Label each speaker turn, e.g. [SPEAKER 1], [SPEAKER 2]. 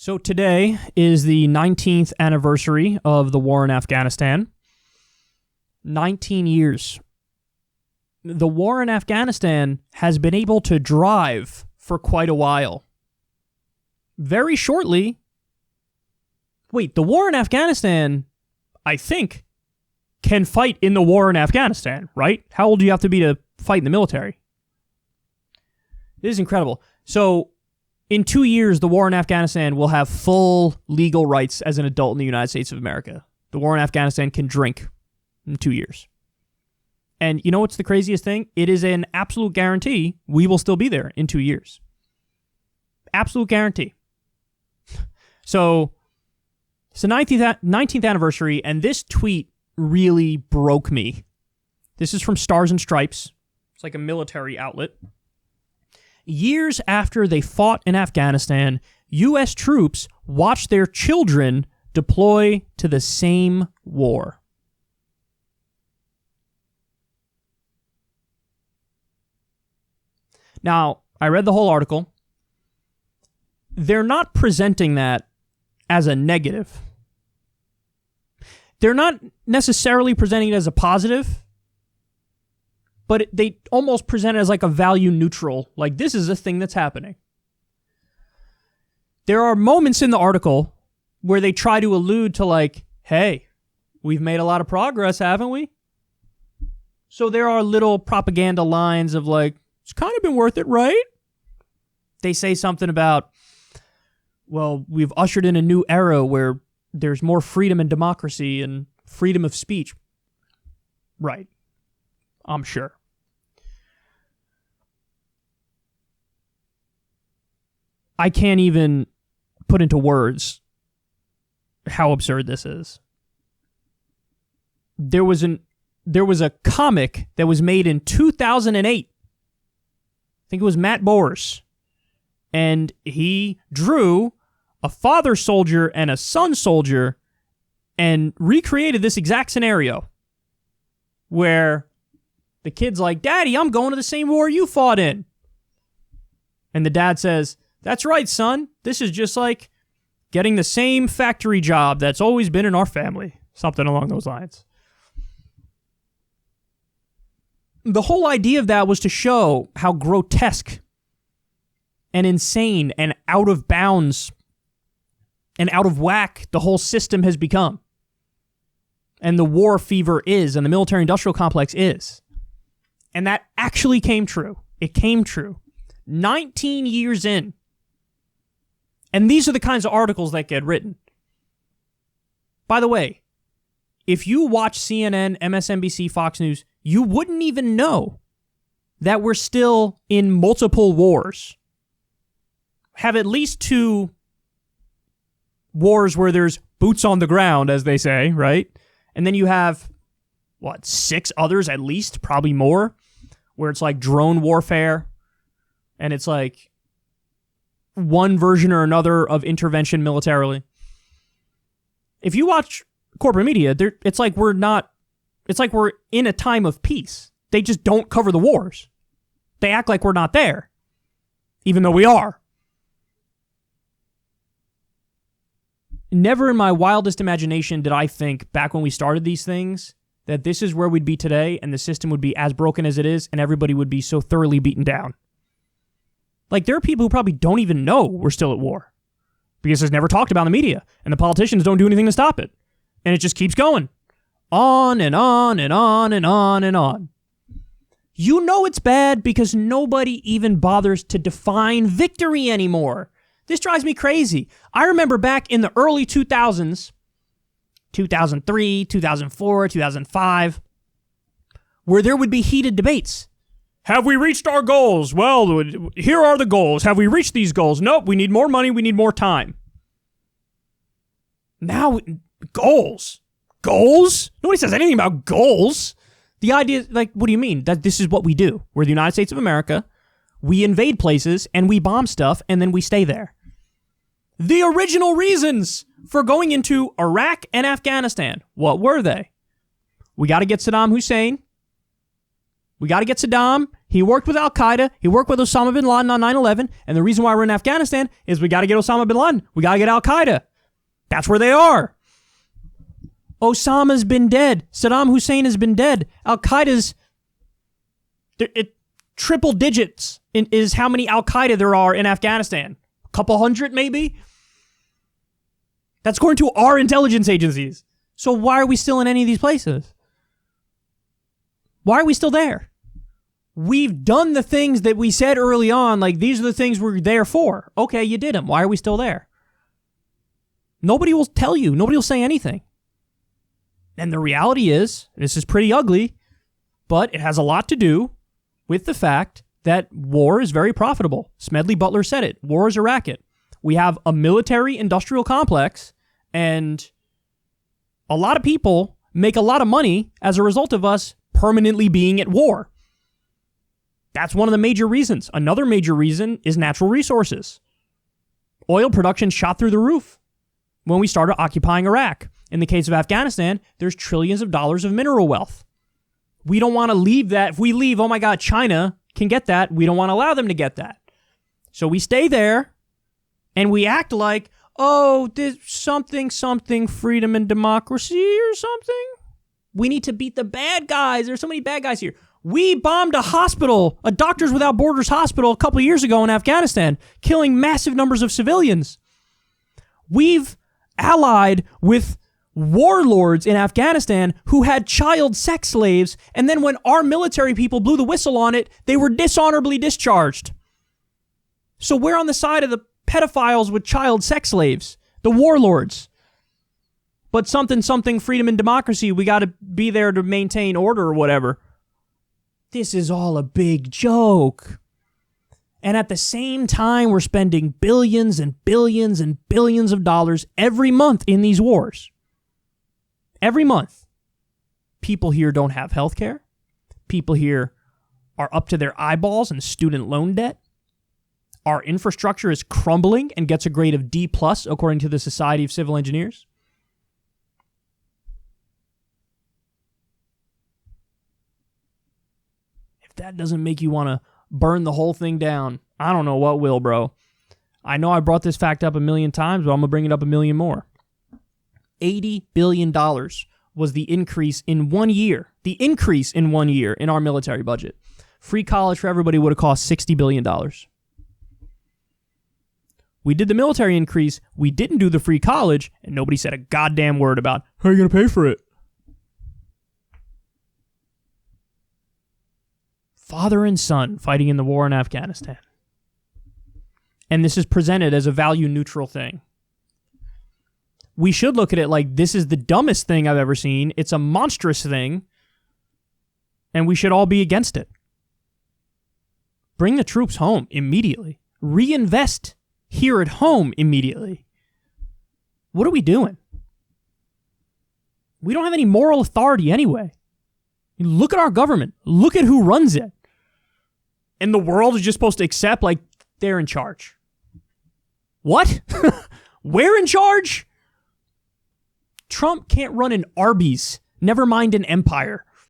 [SPEAKER 1] So today is the 19th anniversary of the war in Afghanistan. 19 years. The war in Afghanistan has been able to drive for quite a while. Very shortly. Wait, the war in Afghanistan, I think, can fight in the war in Afghanistan, right? How old do you have to be to fight in the military? This is incredible. So, in 2 years, the war in Afghanistan will have full legal rights as an adult in the United States of America. The war in Afghanistan can drink in 2 years. And you know what's the craziest thing? It is an absolute guarantee we will still be there in 2 years. Absolute guarantee. So, it's the 19th anniversary, and this tweet really broke me. This is from Stars and Stripes. It's like a military outlet. Years after they fought in Afghanistan, U.S. troops watched their children deploy to the same war. Now, I read the whole article. They're not presenting that as a negative. They're not necessarily presenting it as a positive, but they almost present it as like a value neutral, like this is a thing that's happening. There are moments in the article where they try to allude to like, hey, we've made a lot of progress, haven't we? So there are little propaganda lines of like, it's kind of been worth it, right? They say something about, well, we've ushered in a new era where there's more freedom and democracy and freedom of speech. Right. I'm sure. I can't even put into words how absurd this is. There was a comic that was made in 2008. I think it was Matt Bors. And he drew a father soldier and a son soldier and recreated this exact scenario where the kid's like, Daddy, I'm going to the same war you fought in. And the dad says, that's right, son. This is just like getting the same factory job that's always been in our family. Something along those lines. The whole idea of that was to show how grotesque and insane and out of bounds and out of whack the whole system has become. And the war fever is, and the military-industrial complex is. And that actually came true. It came true. 19 years in. And these are the kinds of articles that get written. By the way, if you watch CNN, MSNBC, Fox News, you wouldn't even know that we're still in multiple wars. Have at least 2 wars where there's boots on the ground, as they say, right? And then you have, 6 others at least, probably more, where it's like drone warfare, and it's like one version or another of intervention militarily. If you watch corporate media, it's like we're in a time of peace. They just don't cover the wars. They act like we're not there, even though we are. Never in my wildest imagination did I think, back when we started these things, that this is where we'd be today and the system would be as broken as it is and everybody would be so thoroughly beaten down. Like, there are people who probably don't even know we're still at war because it's never talked about in the media and the politicians don't do anything to stop it. And it just keeps going. On and on and on and on and on. You know it's bad because nobody even bothers to define victory anymore. This drives me crazy. I remember back in the early 2000s, 2003, 2004, 2005, where there would be heated debates. Have we reached our goals? Well, here are the goals. Have we reached these goals? Nope, we need more money, we need more time. Now, goals? Goals? Nobody says anything about goals. The idea is, like, what do you mean? That this is what we do. We're the United States of America. We invade places, and we bomb stuff, and then we stay there. The original reasons for going into Iraq and Afghanistan, what were they? We got to get Saddam Hussein. We got to get Saddam. He worked with Al-Qaeda. He worked with Osama bin Laden on 9/11. And the reason why we're in Afghanistan is we got to get Osama bin Laden. We got to get Al-Qaeda. That's where they are. Osama's been dead. Saddam Hussein has been dead. Al-Qaeda's triple digits is how many Al-Qaeda there are in Afghanistan. A couple hundred, maybe? That's according to our intelligence agencies. So why are we still in any of these places? Why are we still there? We've done the things that we said early on, like these are the things we're there for. Okay, you did them. Why are we still there? Nobody will tell you. Nobody will say anything. And the reality is, this is pretty ugly, but it has a lot to do with the fact that war is very profitable. Smedley Butler said it. War is a racket. We have a military-industrial complex, and a lot of people make a lot of money as a result of us permanently being at war. That's one of the major reasons. Another major reason is natural resources. Oil production shot through the roof when we started occupying Iraq. In the case of Afghanistan, there's trillions of dollars of mineral wealth. We don't want to leave that. If we leave, oh my God, China can get that. We don't want to allow them to get that. So we stay there and we act like, oh, there's something, freedom and democracy or something. We need to beat the bad guys. There's so many bad guys here. We bombed a hospital, a Doctors Without Borders hospital a couple of years ago in Afghanistan, killing massive numbers of civilians. We've allied with warlords in Afghanistan who had child sex slaves, and then when our military people blew the whistle on it, they were dishonorably discharged. So we're on the side of the pedophiles with child sex slaves, the warlords. But something, freedom and democracy, we got to be there to maintain order or whatever. This is all a big joke. And at the same time, we're spending billions and billions and billions of dollars every month in these wars. Every month. People here don't have health care. People here are up to their eyeballs in student loan debt. Our infrastructure is crumbling and gets a grade of D+, according to the Society of Civil Engineers. If that doesn't make you want to burn the whole thing down, I don't know what will, bro. I know I brought this fact up a million times, but I'm going to bring it up a million more. $80 billion was the increase in 1 year. The increase in 1 year in our military budget. Free college for everybody would have cost $60 billion. We did the military increase. We didn't do the free college, and nobody said a goddamn word about how are you going to pay for it. Father and son fighting in the war in Afghanistan. And this is presented as a value-neutral thing. We should look at it like this is the dumbest thing I've ever seen. It's a monstrous thing, and we should all be against it. Bring the troops home immediately. Reinvest here at home immediately. What are we doing? We don't have any moral authority anyway. Look at our government. Look at who runs it. And the world is just supposed to accept like they're in charge. What? We're in charge? Trump can't run an Arby's, never mind an empire.